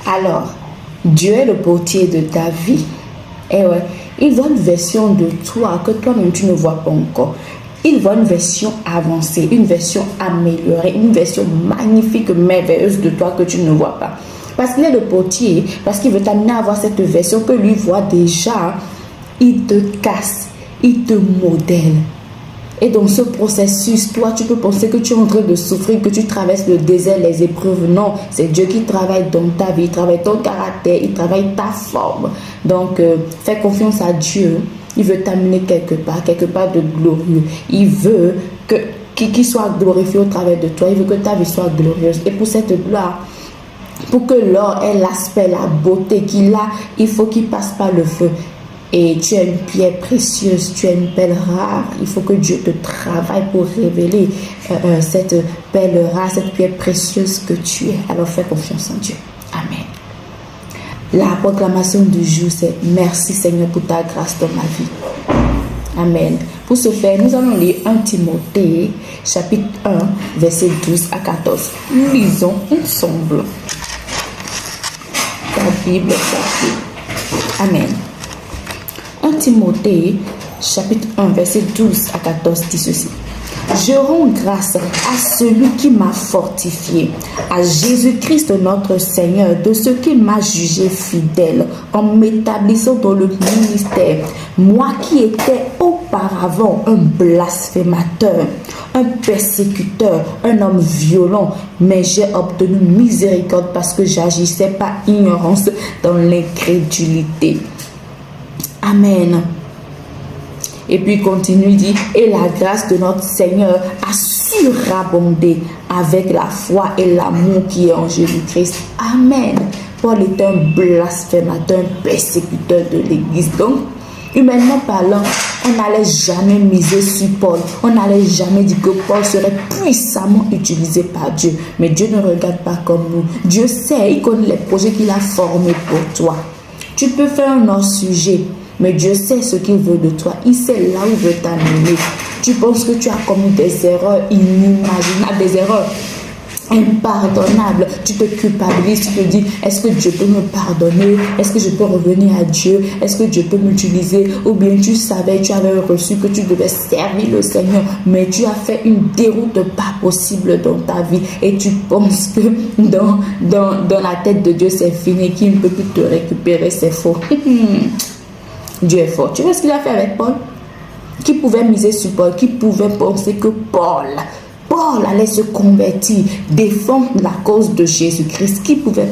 Alors, Dieu est le portier de ta vie. Eh ouais, il voit une version de toi que toi-même tu ne vois pas encore. Il voit une version avancée, une version améliorée, une version magnifique, merveilleuse de toi que tu ne vois pas. Parce qu'il est le portier, parce qu'il veut t'amener à avoir cette version que lui voit déjà. Il te casse, il te modèle. Et dans ce processus, toi, tu peux penser que tu es en train de souffrir, que tu traverses le désert, les épreuves. Non, c'est Dieu qui travaille dans ta vie, il travaille ton caractère, il travaille ta forme. Donc, fais confiance à Dieu. Il veut t'amener quelque part de glorieux. Il veut qu'il soit glorifié au travers de toi. Il veut que ta vie soit glorieuse. Et pour cette gloire, pour que l'or ait l'aspect, la beauté qu'il a, il faut qu'il passe par le feu. Et tu es une pierre précieuse, tu es une perle rare. Il faut que Dieu te travaille pour révéler cette perle rare, cette pierre précieuse que tu es. Alors fais confiance en Dieu. Amen. La proclamation du jour, c'est merci Seigneur pour ta grâce dans ma vie. Amen. Pour ce faire, nous allons lire 1 Timothée, chapitre 1, versets 12 à 14. Nous lisons ensemble la Bible sacrée. Amen. 1 Timothée, chapitre 1, verset 12 à 14 dit ceci. Je rends grâce à celui qui m'a fortifié, à Jésus-Christ notre Seigneur, de ce qu'il m'a jugé fidèle en m'établissant dans le ministère. Moi qui étais auparavant un blasphémateur, un persécuteur, un homme violent, mais j'ai obtenu miséricorde parce que j'agissais par ignorance dans l'incrédulité. Amen. Et puis il continue, il dit, et la grâce de notre Seigneur a surabondé avec la foi et l'amour qui est en Jésus-Christ. Amen. Paul était un blasphémateur, un persécuteur de l'Église. Donc, humainement parlant, on n'allait jamais miser sur Paul. On n'allait jamais dire que Paul serait puissamment utilisé par Dieu. Mais Dieu ne regarde pas comme nous. Dieu sait, il connaît les projets qu'il a formés pour toi. Tu peux faire un autre sujet. Mais Dieu sait ce qu'il veut de toi. Il sait là où il veut t'amener. Tu penses que tu as commis des erreurs inimaginables, des erreurs impardonnables. Tu te culpabilises, tu te dis, est-ce que Dieu peut me pardonner? Est-ce que je peux revenir à Dieu? Est-ce que Dieu peut m'utiliser? Ou bien tu savais, tu avais reçu que tu devais servir le Seigneur, mais tu as fait une déroute pas possible dans ta vie et tu penses que dans la tête de Dieu c'est fini, qu'il ne peut plus te récupérer, c'est faux. Dieu est fort. Tu vois ce qu'il a fait avec Paul? Qui pouvait miser sur Paul? Qui pouvait penser que Paul allait se convertir, défendre la cause de Jésus-Christ? Qui pouvait